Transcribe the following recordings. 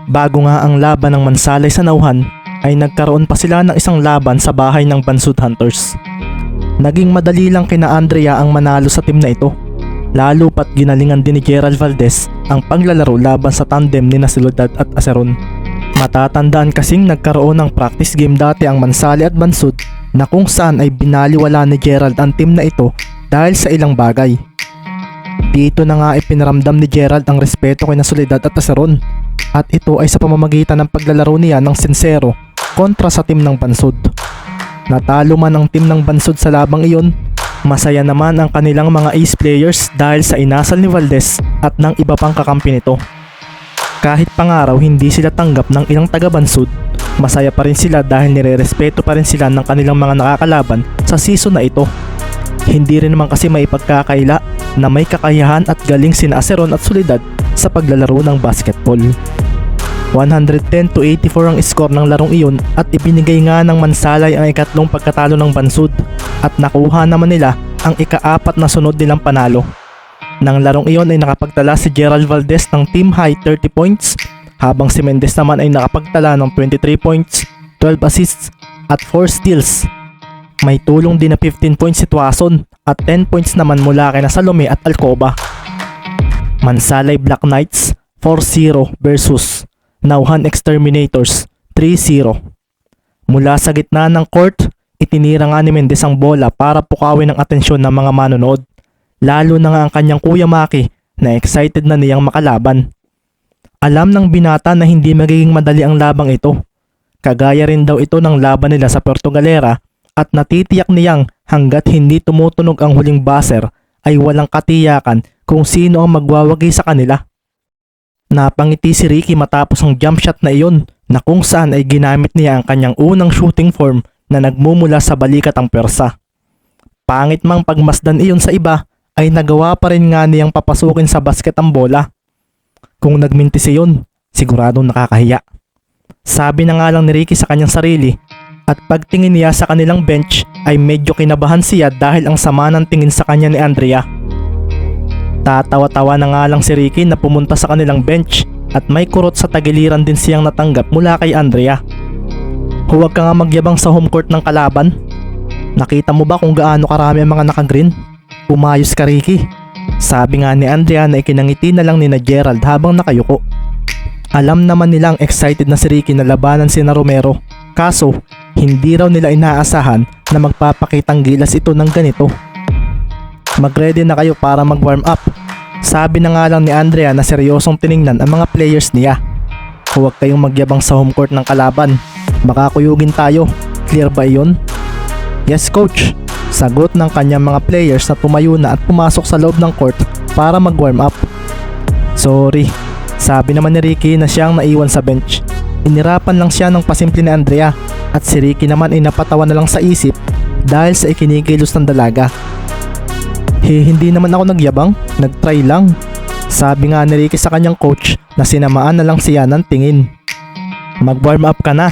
Bago nga ang laban ng Mansalay sa Nauhan, ay nagkaroon pa sila ng isang laban sa bahay ng Bansud Hunters. Naging madali lang kina Andrea ang manalo sa team na ito, lalo pat ginalingan din ni Gerald Valdez ang paglalaro laban sa tandem ni Nasiludad at Aceron. Matatandaan kasing nagkaroon ng practice game dati ang Mansalay at Bansud na kung saan ay binaliwala ni Gerald ang team na ito dahil sa ilang bagay. Dito na nga ipinaramdam ni Gerald ang respeto kay Nasiludad at Aceron, at ito ay sa pamamagitan ng paglalaro niya ng sinsero kontra sa team ng Bansud. Natalo man ang team ng Bansud sa labang iyon, masaya naman ang kanilang mga ace players dahil sa inasal ni Valdez at ng iba pang kakampi nito. Kahit pangaraw hindi sila tanggap ng ilang taga Bansud, masaya pa rin sila dahil nirerespeto pa rin sila ng kanilang mga nakakalaban sa season na ito. Hindi rin naman kasi maipagkakaila na may kakayahan at galing sina Aceron at Soledad sa paglalaro ng basketball. 110-84 ang score ng larong iyon at ibinigay nga ng Mansalay ang ikatlong pagkatalo ng Bansud at nakuha naman nila ang ika-4 na sunod nilang panalo. Nang larong iyon ay nakapagtala si Gerald Valdez ng team high 30 points, habang si Mendez naman ay nakapagtala ng 23 points, 12 assists at 4 steals. May tulong din na 15 points si Tuason at 10 points naman mula kay Salome at Alcoba. Mansalay Black Knights 4-0 versus Nauhan Exterminators 3-0. Mula sa gitna ng court, itinira nga ni Mendez ang bola para pukawin ang atensyon ng mga manonood, lalo na nga ang kanyang kuya Maki na excited na niyang makalaban. Alam ng binata na hindi magiging madali ang labang ito. Kagaya rin daw ito ng laban nila sa Puerto Galera, at natitiyak niyang hanggat hindi tumutunog ang huling buzzer ay walang katiyakan kung sino ang magwawagi sa kanila. Napangiti si Ricky matapos ang jump shot na iyon na kung saan ay ginamit niya ang kanyang unang shooting form na nagmumula sa balikat ang pwersa. Pangit mang pagmasdan iyon sa iba ay nagawa pa rin nga niyang papasukin sa basket ang bola. Kung nagmintis iyon, siguradong nakakahiya. Sabi na nga lang ni Ricky sa kanyang sarili, at pagtingin niya sa kanilang bench ay medyo kinabahan siya dahil ang sama ng tingin sa kanya ni Andrea. Tatawa-tawa na nga lang si Ricky na pumunta sa kanilang bench at may kurot sa tagiliran din siyang natanggap mula kay Andrea. Huwag ka nga magyabang sa home court ng kalaban. Nakita mo ba kung gaano karami ang mga naka-green? Umayos ka, Ricky. Sabi nga ni Andrea na ikinangiti na lang ni Gerald habang nakayuko. Alam naman nilang excited na si Ricky na labanan si Romero, kaso hindi raw nila inaasahan na magpapakitang gilas ito ng ganito. Mag-ready na kayo para mag-warm up. Sabi na nga lang ni Andrea na seryosong tiningnan ang mga players niya. Huwag kayong magyabang sa home court ng kalaban. Baka kuyugin tayo. Clear ba iyon? Yes, coach. Sagot ng kanyang mga players na tumayo na at pumasok sa loob ng court para mag-warm up. Sorry. Sabi naman ni Ricky na siyang naiwan sa bench. Inirapan lang siya ng pasimple ni Andrea, at si Ricky naman ay napatawa na lang sa isip dahil sa ikinikilos ng dalaga. Hindi naman ako nagyabang, nagtry lang. Sabi nga ni Ricky sa kanyang coach na sinamaan na lang siya ng tingin. Mag-warm up ka na,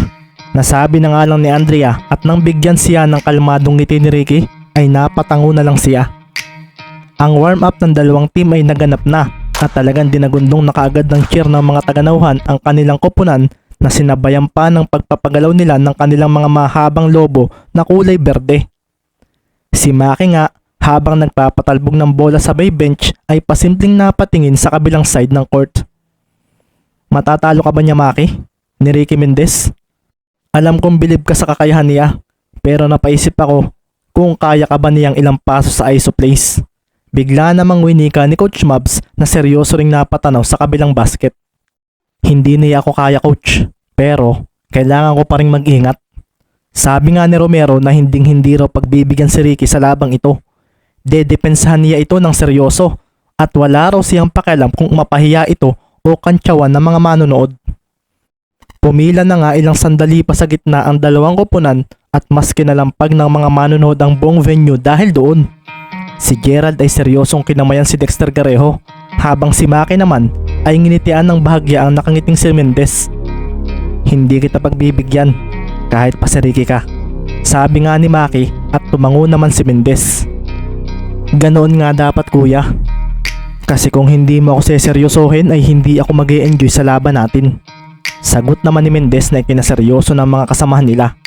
nasabi na nga lang ni Andrea, at nang bigyan siya ng kalmadong ngiti ni Ricky ay napatango na lang siya. Ang warm up ng dalawang team ay naganap na at talagang dinagundong na kaagad ng cheer ng mga taga-Nauhan ang kanilang koponan na sinabayan pa ng pagpapagalaw nila ng kanilang mga mahabang lobo na kulay berde. Si Maki nga, habang nagpapatalbog ng bola sa bay bench ay pasimpleng napatingin sa kabilang side ng court. Matatalo ka ba niya, Maki? Ni Ricky Mendez? Alam kong bilib ka sa kakayahan niya, pero napaisip ako kung kaya ka ba niyang ilang paso sa ISO plays. Bigla namang winika ni Coach Mabs na seryoso ring napatanaw sa kabilang basket. Hindi niya ako kaya, coach, pero kailangan ko pa ring mag-ingat. Sabi nga ni Romero na hindi raw pagbibigyan si Ricky sa labang ito. Dedepensahan niya ito ng seryoso at wala raw siyang pakialam kung mapahiya ito o kantsawan ng mga manonood. Pumila na nga ilang sandali pa sa gitna ang dalawang koponan at mas kinalampag ng mga manonood ang buong venue dahil doon. Si Gerald ay seryosong kinamayan si Dexter Garejo, habang si Maki naman ay nginitian ng bahagya ang nakangiting si Mendez. Hindi kita pagbibigyan, kahit pa si Ricky ka. Sabi nga ni Maki at tumango naman si Mendez. Ganoon nga dapat, kuya. Kasi kung hindi mo ako seseryosohin ay hindi ako mag-e-enjoy sa laban natin. Sagot naman ni Mendez na ikinaseryoso ng mga kasamahan nila.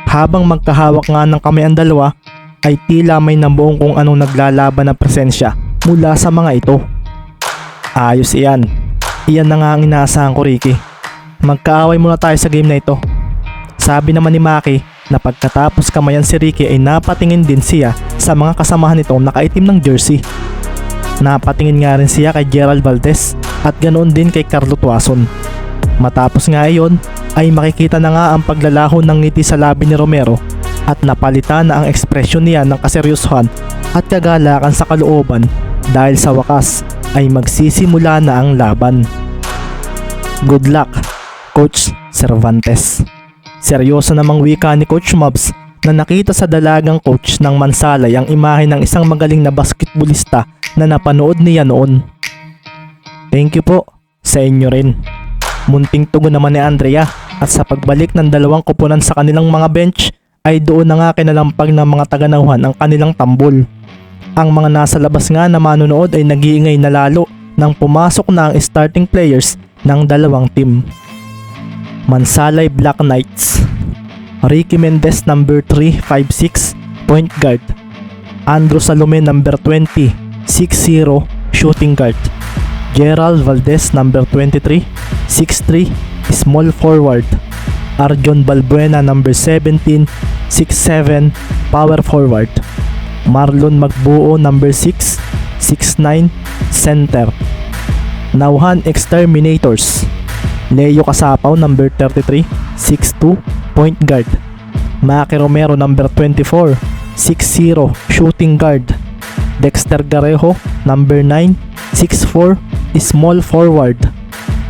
Habang magkahawak nga ng kamay ang dalawa, ay tila may nabuong kung anong naglalaban na presensya mula sa mga ito. Ayos iyan. Iyan na nga ang inaasahan ko, Ricky. Magkaaway muna tayo sa game na ito. Sabi naman ni Maki na pagkatapos kamayan si Ricky ay napatingin din siya sa mga kasamahan nitong nakaitim ng jersey. Napatingin nga rin siya kay Gerald Valdez at ganoon din kay Carlo Tuason. Matapos nga iyon ay makikita na nga ang paglalaho ng ngiti sa labi ni Romero at napalitan na ang ekspresyon niya ng kaseryosohan at kagalakan sa kalooban dahil sa wakas ay magsisimula na ang laban. Good luck, Coach Cervantes. Seryoso namang wika ni Coach Mobs na nakita sa dalagang coach ng Mansalay ang imahe ng isang magaling na basketballista na napanood niya noon. Thank you po, sa inyo rin. Munting tugon naman ni Andrea at sa pagbalik ng dalawang koponan sa kanilang mga bench ay doon na nga kinalampag ng mga taga-nauhan ang kanilang tambol. Ang mga nasa labas nga na manonood ay nag-iingay na lalo nang pumasok na ang starting players ng dalawang team. Mansalay Black Knights. Ricky Mendez number 356 point guard. Andrew Salome number 20 6'0 shooting guard. Gerald Valdez number 23 6'3 small forward. Arjon Balbuena number 17 6'7 power forward. Marlon Magbuo number 6 6'9 center. Nauhan Exterminators. Leo Casapaw number 33 6'2 point guard. Maki Romero number 24 6'0 shooting guard. Dexter Garejo number 9 6'4 small forward.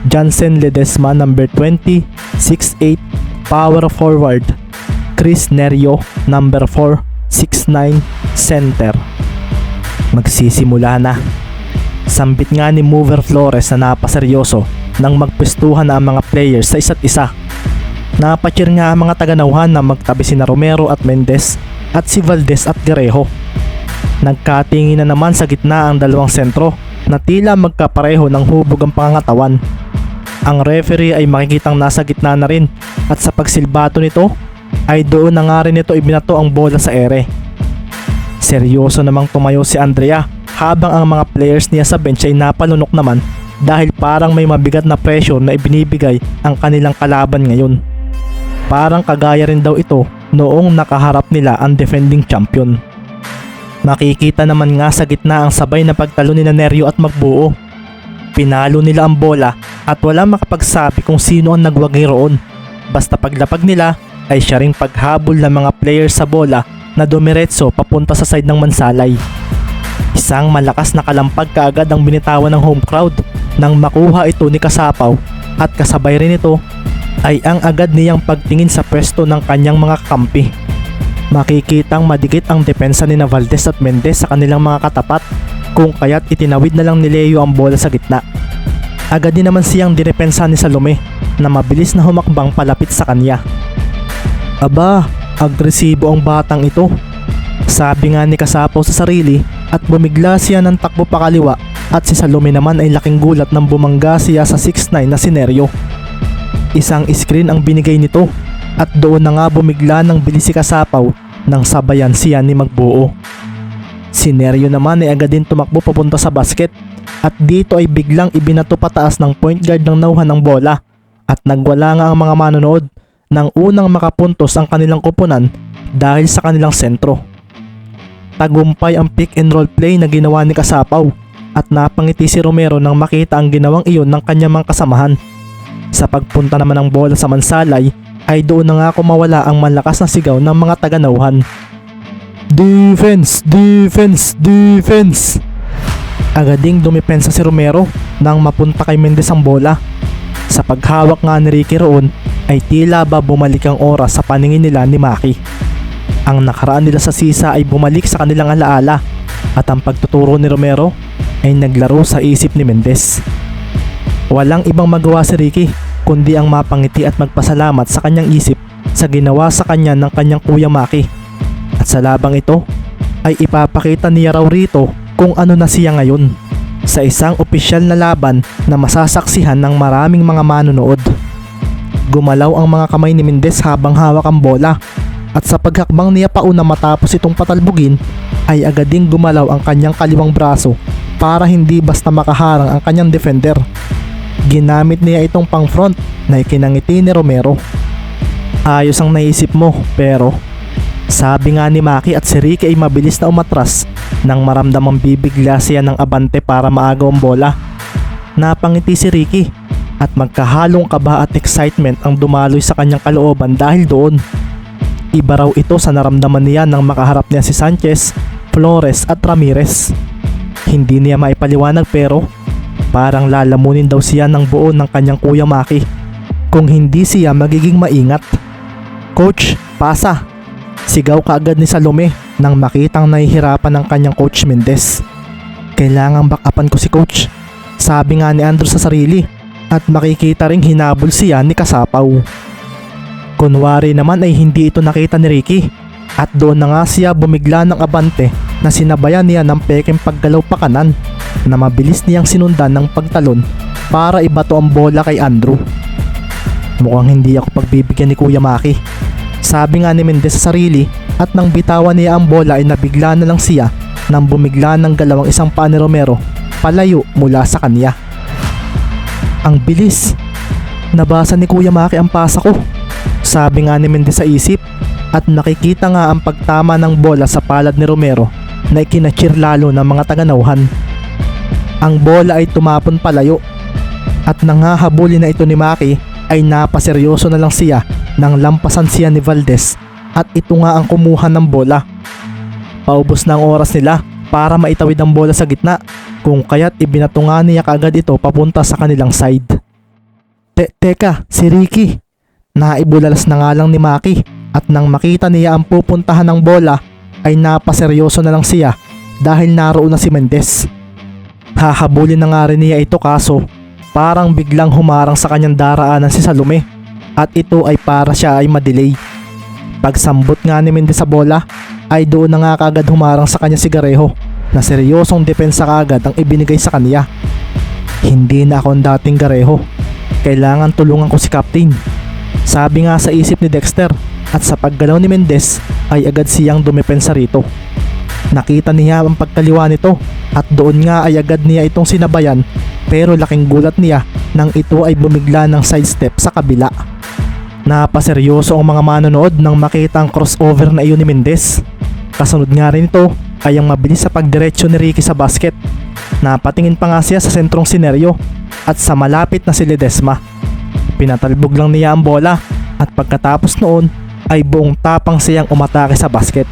Jansen Ledesma number 20 6'8 power forward. Chris Nerio number 4 6'9 center. Magsisimula na. Sambit nga ni Mover Flores na napaseryoso nang magpwestuhan na ang mga players sa isa't isa. Napacheer nga ang mga taga-nauhan na magtabi sina Romero at Mendez at si Valdez at Garejo. Nagkatingin na naman sa gitna ang dalawang sentro na tila magkapareho ng hubog ang pangangatawan. Ang referee ay makikitang nasa gitna na rin at sa pagsilbato nito ay doon na nga rin ito ibinato ang bola sa ere. Seryoso namang tumayo si Andrea habang ang mga players niya sa bench ay napalunok naman dahil parang may mabigat na pressure na ibinibigay ang kanilang kalaban ngayon. Parang kagaya rin daw ito noong nakaharap nila ang defending champion. Makikita naman nga sa gitna ang sabay na pagtalo ni Nerio at Magbuo. Pinalo nila ang bola at walang makapagsabi kung sino ang nagwagi roon. Basta paglapag nila ay siya ring paghabol ng mga players sa bola na dumiretso papunta sa side ng Mansalay. Isang malakas na kalampag kaagad ang binitawan ng home crowd nang makuha ito ni Casapaw at kasabay rin ito ay ang agad niyang pagtingin sa pwesto ng kanyang mga kampi. Makikitang madikit ang depensa ni Valdez at Mendez sa kanilang mga katapat kung kaya't itinawid na lang ni Leo ang bola sa gitna. Agad din naman siyang dinepensa ni Salome na mabilis na humakbang palapit sa kanya. Aba, agresibo ang batang ito. Sabi nga ni Casapaw sa sarili at bumigla siya ng takbo pakaliwa at si Salome naman ay laking gulat nang bumangga siya sa 6'9 na si Nerio. Isang screen ang binigay nito at doon na nga bumigla ng bilis si Casapaw nang sabayan siya ni Magbuo. Si Nerio naman ay agad din tumakbo papunta sa basket at dito ay biglang ibinato pataas ng point guard ng nauhan ng bola at nagwala nga ang mga manonood nang unang makapuntos ang kanilang koponan dahil sa kanilang sentro. Tagumpay ang pick and roll play na ginawa ni Casapaw at napangiti si Romero nang makita ang ginawang iyon ng kanyang mga kasamahan. Sa pagpunta naman ng bola sa Mansalay ay doon na nga kumawala ang malakas na sigaw ng mga taga-nauhan. Defense! Defense! Defense! Agading dumipensa si Romero nang mapunta kay Mendez ang bola. Sa paghawak nga ni Ricky roon ay tila ba bumalik ang oras sa paningin nila ni Maki. Ang nakaraan nila sa sisa ay bumalik sa kanilang alaala at ang pagtuturo ni Romero ay naglaro sa isip ni Mendez. Walang ibang magawa si Ricky kundi ang mapangiti at magpasalamat sa kanyang isip sa ginawa sa kanya ng kanyang kuya Maki. At sa labang ito ay ipapakita niya raw rito kung ano na siya ngayon sa isang opisyal na laban na masasaksihan ng maraming mga manonood. Gumalaw ang mga kamay ni Mendez habang hawak ang bola. At sa paghakbang niya pauna matapos itong patalbugin, ay agad ding gumalaw ang kanyang kaliwang braso para hindi basta makaharang ang kanyang defender. Ginamit niya itong pang front na ikinangiti ni Romero. Ayos ang naisip mo, pero sabi nga ni Maki at si Ricky ay mabilis na umatras nang maramdamang bibigla siya ng abante para maagaw ang bola. Napangiti si Ricky at magkahalong kaba at excitement ang dumaloy sa kanyang kalooban dahil doon. Iba raw ito sa naramdaman niya nang makaharap niya si Sanchez, Flores at Ramirez. Hindi niya maipaliwanag pero parang lalamunin daw siya ng buo ng kanyang kuya Maki kung hindi siya magiging maingat. Coach, pasa! Sigaw kaagad ni Salome nang makitang nahihirapan ng kanyang coach Mendez. Kailangang backupan ko si coach, sabi nga ni Andrew sa sarili, at makikita ring hinabol siya ni Kasapaw. Kunwari naman ay hindi ito nakita ni Ricky at doon na nga siya bumigla ng abante na sinabayan niya ng peking paggalaw pa kanan na mabilis niyang sinundan ng pagtalon para ibato ang bola kay Andrew. Mukhang hindi ako pagbibigyan ni Kuya Maki, sabi nga ni Mendez sa sarili, at nang bitawan niya ang bola ay nabigla na lang siya nang bumigla ng galawang isang paa ni Romero palayo mula sa kanya. Ang bilis! Nabasa ni Kuya Maki ang pasa ko, sabi nga ni Mendez sa isip, at nakikita nga ang pagtama ng bola sa palad ni Romero na ikinachir lalo ng mga taganauhan. Ang bola ay tumapon palayo at nangahabulin na ito ni Maki ay napaseryoso na lang siya nang lampasan siya ni Valdez at ito nga ang kumuha ng bola. Paubos na ang oras nila para maitawid ang bola sa gitna, kung kaya't ibinato nga niya kaagad ito papunta sa kanilang side. Teka, si Ricky! Naibulalas na nga lang ni Maki at nang makita niya ang pupuntahan ng bola ay napaseryoso na lang siya dahil naroon na si Mendez. Hahabulin na nga rin niya ito kaso parang biglang humarang sa kanyang daraanan si Salome at ito ay para siya ay madelay. Pagsambot nga ni Mendez sa bola ay doon na nga kaagad humarang sa kanya si Garejo na seryosong depensa kaagad ang ibinigay sa kanya. Hindi na ako ang dating Garejo, kailangan tulungan ko si Captain, sabi nga sa isip ni Dexter, at sa paggalaw ni Mendez ay agad siyang dumepensa rito. Nakita niya ang pagkaliwa nito at doon nga ay agad niya itong sinabayan, pero laking gulat niya nang ito ay bumigla ng sidestep sa kabila. Napaseryoso ang mga manonood nang makita ang crossover na iyon ni Mendez. Kasunod nga rin ito ay ang mabilis sa pagdiretso ni Ricky sa basket. Napatingin pa nga siya sa sentrong sineryo at sa malapit na si Ledesma. Pinatalbog lang niya ang bola at pagkatapos noon ay buong tapang siyang umatake sa basket.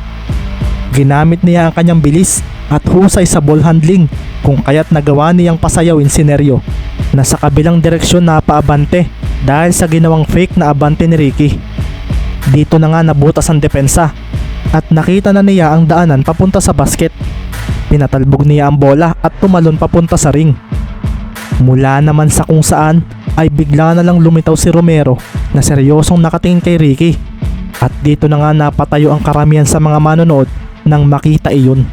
Ginamit niya ang kanyang bilis at husay sa ball handling kung kaya't nagawa niyang pasayawin si Neryo na sa kabilang direksyon na paabante dahil sa ginawang fake na abante ni Ricky. Dito na nga nabutas ang depensa at nakita na niya ang daanan papunta sa basket. Pinatalbog niya ang bola at tumalon papunta sa ring. Mula naman sa kung saan ay bigla na lang lumitaw si Romero na seryosong nakatingin kay Ricky. At dito na nga napatayo ang karamihan sa mga manonood nang makita iyon.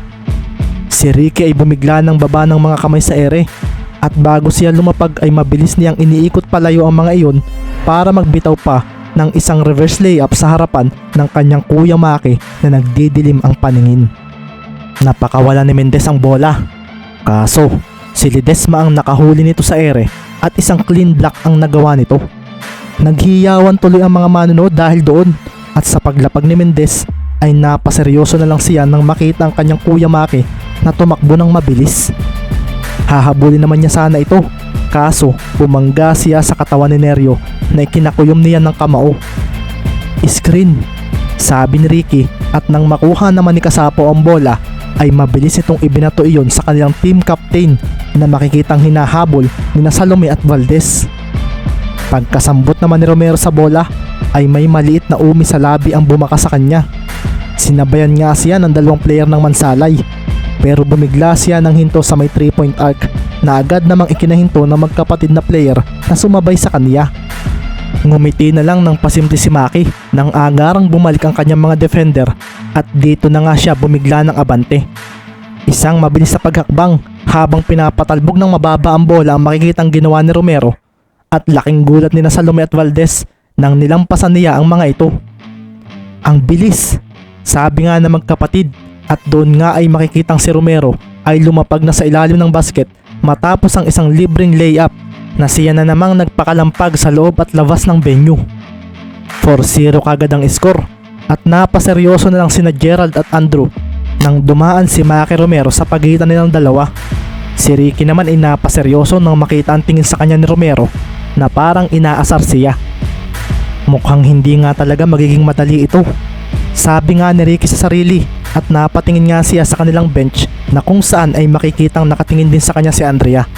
Si Ricky ay bumigla ng baba ng mga kamay sa ere at bago siya lumapag ay mabilis niyang iniikot palayo ang mga iyon para magbitaw pa ng isang reverse layup sa harapan ng kanyang kuya Maki na nagdidilim ang paningin. Napakawala ni Mendez ang bola. Kaso si Ledesma ang nakahuli nito sa ere at isang clean block ang nagawa nito. Naghiyawan tuloy ang mga manonood dahil doon at sa paglapag ni Mendez ay napaseryoso na lang siya nang makita ang kanyang kuya Maki na tumakbo ng mabilis. Hahabulin naman niya sana ito kaso bumangga siya sa katawan ni Neryo na ikinakuyom niya ng kamao. Screen, sabi ni Ricky at nang makuha naman ni Kasapo ang bola ay mabilis itong ibinato iyon sa kanilang team captain na makikitang hinahabol ni Salome at Valdez. Pagkasambot naman ni Romero sa bola ay may maliit na umi sa labi ang bumaka sa kanya. Sinabayan nga siya ng dalawang player ng Mansalay pero bumigla siya ng hinto sa may 3-point arc na agad namang ikinahinto ng magkapatid na player na sumabay sa kanya. Ngumiti na lang ng pasimple si Maki nang agarang bumalik ang kanyang mga defender at dito na nga siya bumigla ng abante. Isang mabilis sa paghakbang habang pinapatalbog ng mababa ang bola ang makikitang ginawa ni Romero at laking gulat ni Salome at Valdez nang nilampasan niya ang mga ito. Ang bilis! Sabi nga ng magkapatid at doon nga ay makikitang si Romero ay lumapag na sa ilalim ng basket matapos ang isang libreng layup na siya na namang nagpakalampag sa loob at labas ng venue. 4-0 kagad ang score at napaseryoso na lang sina Gerald at Andrew nang dumaan si Maki Romero sa pagitan nilang dalawa. Si Ricky naman ay napaseryoso nang makita ang tingin sa kanya ni Romero na parang inaasar siya. Mukhang hindi nga talaga magiging madali ito. Sabi nga ni Ricky sa sarili at napatingin nga siya sa kanilang bench na kung saan ay makikitang nakatingin din sa kanya si Andrea.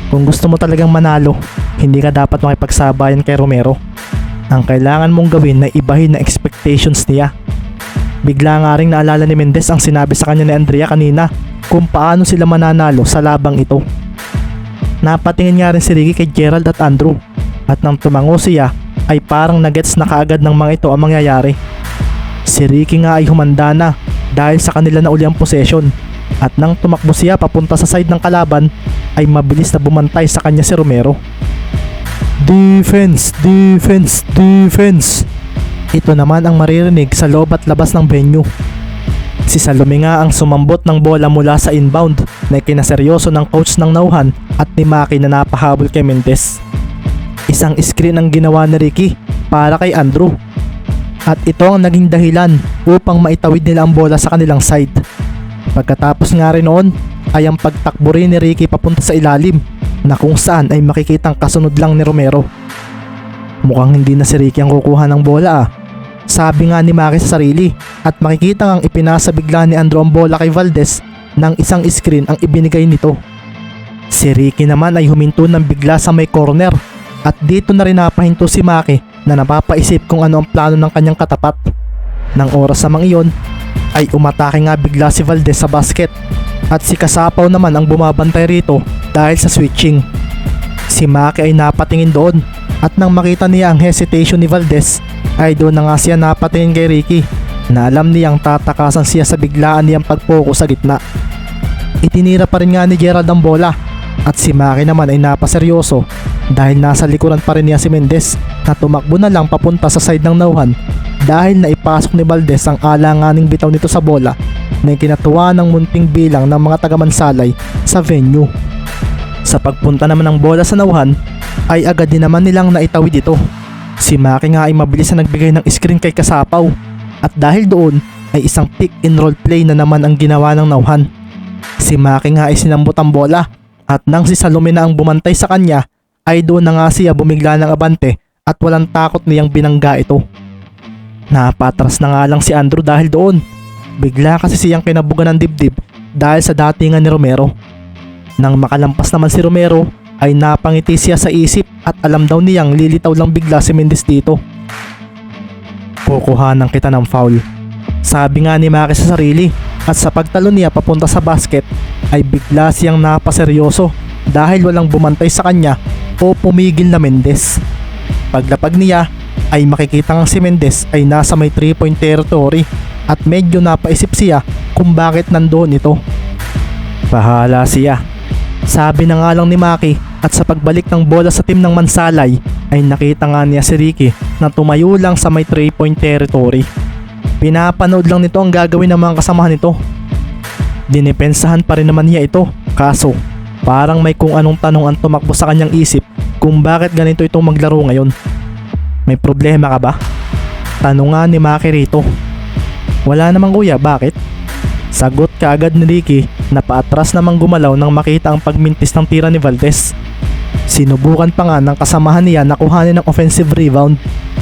Kung gusto mo talagang manalo, hindi ka dapat makipagsabayan kay Romero. Ang kailangan mong gawin na ibahin na expectations niya. Bigla nga ring naalala ni Mendez ang sinabi sa kanya ni Andrea kanina kung paano sila mananalo sa labang ito. Napatingin nga rin si Ricky kay Gerald at Andrew at nang tumango siya ay parang nagets na kaagad ng mga ito ang mangyayari. Si Ricky nga ay humanda na dahil sa kanila na uli ang possession at nang tumakbo siya papunta sa side ng kalaban ay mabilis na bumantay sa kanya si Romero. Defense! Defense! Defense! Ito naman ang maririnig sa loob at labas ng venue. Si Salome nga ang sumambot ng bola mula sa inbound na kinaseryoso ng coach ng Nauhan at ni Maki na napahabol kay Mendez. Isang screen ang ginawa ni Ricky para kay Andrew. At ito ang naging dahilan upang maitawid nila ang bola sa kanilang side. Pagkatapos nga rin noon ay ang pagtakbo rin ni Ricky papunta sa ilalim na kung saan ay makikitang kasunod lang ni Romero. Mukhang hindi na si Ricky ang kukuha ng bola Sabi nga ni Maki sa sarili at makikitang ang ipinasa bigla ni Andrew ang bola kay Valdez ng isang screen ang ibinigay nito. Si Ricky naman ay huminto ng bigla sa may corner at dito na rin napahinto si Maki na napapaisip kung ano ang plano ng kanyang katapat. Nang oras namang iyon ay umatake nga bigla si Valdez sa basket at si Kasapaw naman ang bumabantay rito dahil sa switching. Si Maki ay napatingin doon at nang makita niya ang hesitation ni Valdez ay doon na nga siya napatingin kay Ricky na alam niyang tatakasan siya sa biglaan niyang pag-focus sa gitna. Itinira pa rin nga ni Gerald ang bola at si Maki naman ay napaseryoso dahil nasa likuran pa rin niya si Mendez na tumakbo na lang papunta sa side ng Nauhan dahil naipasok ni Valdez ang alanganing bitaw nito sa bola na ikinatuwa ng munting bilang ng mga taga-Mansalay sa venue. Sa pagpunta naman ng bola sa Nauhan ay agad din naman nilang naitawid ito. Si Maki nga ay mabilis na nagbigay ng screen kay Kasapaw at dahil doon ay isang pick and roll play na naman ang ginawa ng Nauhan. Si Maki nga ay sinambot ang bola at nang si Salome na ang bumantay sa kanya ay doon na nga siya bumigla ng abante at walang takot niyang binangga ito. Napatras na nga lang si Andrew dahil doon. Bigla kasi siyang kinabugan ng dibdib dahil sa datingan ni Romero. Nang makalampas naman si Romero ay napangiti siya sa isip at alam daw niyang lilitaw lang bigla si Mendez dito. Kukuhanan kita ng foul, sabi nga ni Maki sa sarili at sa pagtalon niya papunta sa basket ay bigla siyang napaseryoso dahil walang bumantay sa kanya o pumigil na Mendez. Paglapag niya ay makikita nga si Mendez ay nasa may 3-point territory at medyo napaisip siya kung bakit nandoon ito. Bahala siya, sabi na nga lang ni Maki at sa pagbalik ng bola sa team ng Mansalay ay nakita nga niya si Ricky na tumayo lang sa may 3-point territory. Pinapanood lang nito ang gagawin ng mga kasamahan nito. Dinipensahan pa rin naman niya ito, kaso parang may kung anong tanong ang tumakbo sa kanyang isip kung bakit ganito itong maglaro ngayon. May problema ka ba? Tanong nga ni Maki rito. Wala namang kuya, bakit? Sagot kaagad ni Ricky na paatras namang gumalaw nang makita ang pagmintis ng tira ni Valdez. Sinubukan pa nga ng kasamahan niya na kuhanin ng offensive rebound,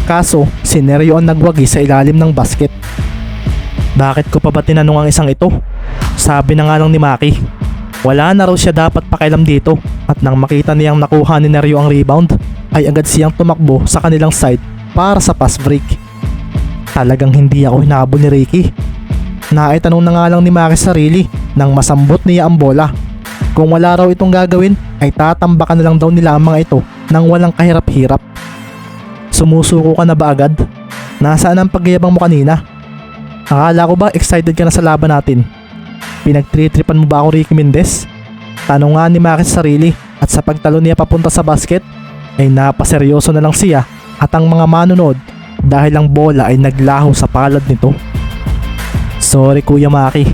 kaso si Nereo ang nagwagi sa ilalim ng basket. Bakit ko pa ba tinanong ang isang ito? Sabi na nga lang ni Maki. Wala na raw siya dapat pakialam dito at nang makita niyang nakuha ni Nereo ang rebound ay agad siyang tumakbo sa kanilang side para sa pass break. Talagang hindi ako hinabol ni Ricky. Naitanong na nga lang ni Maki sa sarili nang masambot niya ang bola. Kung wala raw itong gagawin ay tatambakan na lang daw nila ang mga ito nang walang kahirap-hirap. Sumusuko ka na ba agad? Nasaan ang pagyabang mo kanina? Akala ko ba excited ka na sa laban natin? Pinagtritripan mo ba ako, Ricky Mendez? Tanong nga ni Maki sa sarili at sa pagtalo niya papunta sa basket ay napaseryoso na lang siya at ang mga manunod dahil ang bola ay naglaho sa palad nito. Sorry Kuya Maki,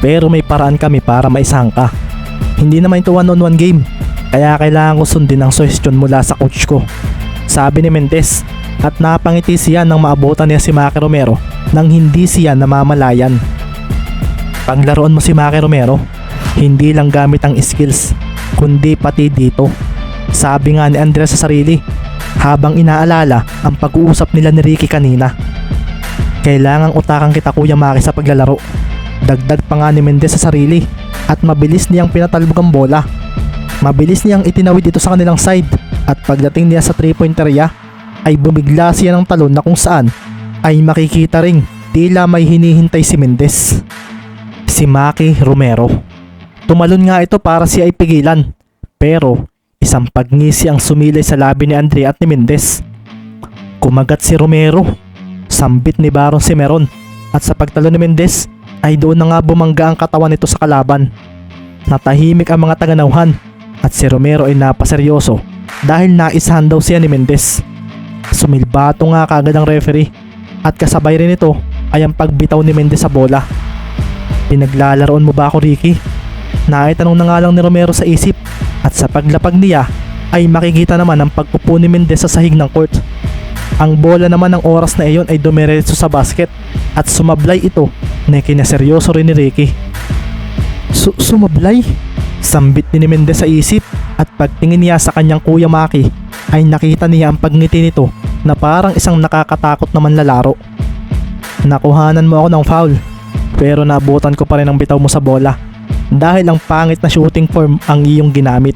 pero may paraan kami para maisahan ka. Hindi naman ito 1-on-1 game, kaya kailangan ko sundin ang suggestion mula sa coach ko, sabi ni Mendez, at napangiti siya nang maabutan niya si Maki Romero nang hindi siya namamalayan. Paglaruan mo si Maki Romero, hindi lang gamit ang skills, kundi pati dito, sabi nga ni Andrea sa sarili habang inaalala ang pag-uusap nila ni Ricky kanina. Kailangang utakan kita Kuya Maki sa paglalaro, dagdag pa nga ni Mendez sa sarili, at mabilis niyang pinatalbog ang bola. Mabilis niyang itinawid ito sa kanilang side, at pagdating niya sa 3-point area ay bumigla siya ng talon na kung saan ay makikita ring tila may hinihintay si Mendez, si Maki Romero. Tumalon nga ito para siya ay pigilan, pero isang pagngisi ang sumilay sa labi ni Andrea at ni Mendez. Kumagat si Romero, sambit ni Baron si Meron, at sa pagtalo ni Mendez ay doon na nga bumangga ang katawan nito sa kalaban. Natahimik ang mga taganauhan at si Romero ay napaseryoso dahil naisahan daw siya ni Mendez. Sumilbato nga kagad ang referee at kasabay rin ito ay ang pagbitaw ni Mendez sa bola. Pinaglalaroan mo ba ako Ricky? Naitanong na nga lang ni Romero sa isip, at sa paglapag niya ay makikita naman ang pagpupo ni Mendez sa sahig ng court. Ang bola naman ng oras na iyon ay dumiretso sa basket at sumablay ito na kinaseryoso rin ni Ricky. Sumablay? Sambit ni Mendez sa isip, at pagtingin niya sa kanyang Kuya Maki ay nakita niya ang pagngiti nito na parang isang nakakatakot na manlalaro. Nakuhanan mo ako ng foul, pero nabutan ko pa rin ang bitaw mo sa bola dahil ang pangit na shooting form ang iyong ginamit,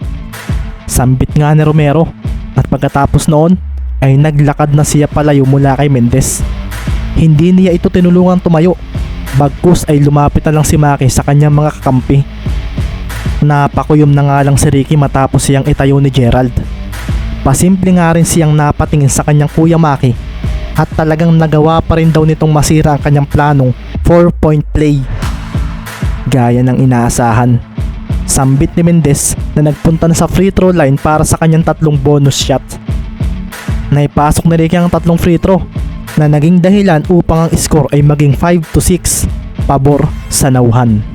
sambit nga ni Romero, at pagkatapos noon ay naglakad na siya palayo mula kay Mendez. Hindi niya ito tinulungang tumayo, bagkus ay lumapit na lang si Maki sa kanyang mga kakampi. Napakuyom na nga lang si Ricky matapos siyang itayo ni Gerald. Pasimple nga rin siyang napatingin sa kanyang Kuya Maki, at talagang nagawa pa rin daw nitong masira ang kanyang planong 4-point play, gaya ng inaasahan. Sambit ni Mendez na nagpunta na sa free throw line para sa kanyang 3 bonus shot. Naipasok ni Ricky ang 3 free throw na naging dahilan upang ang score ay maging 5-6 pabor sa Nauhan.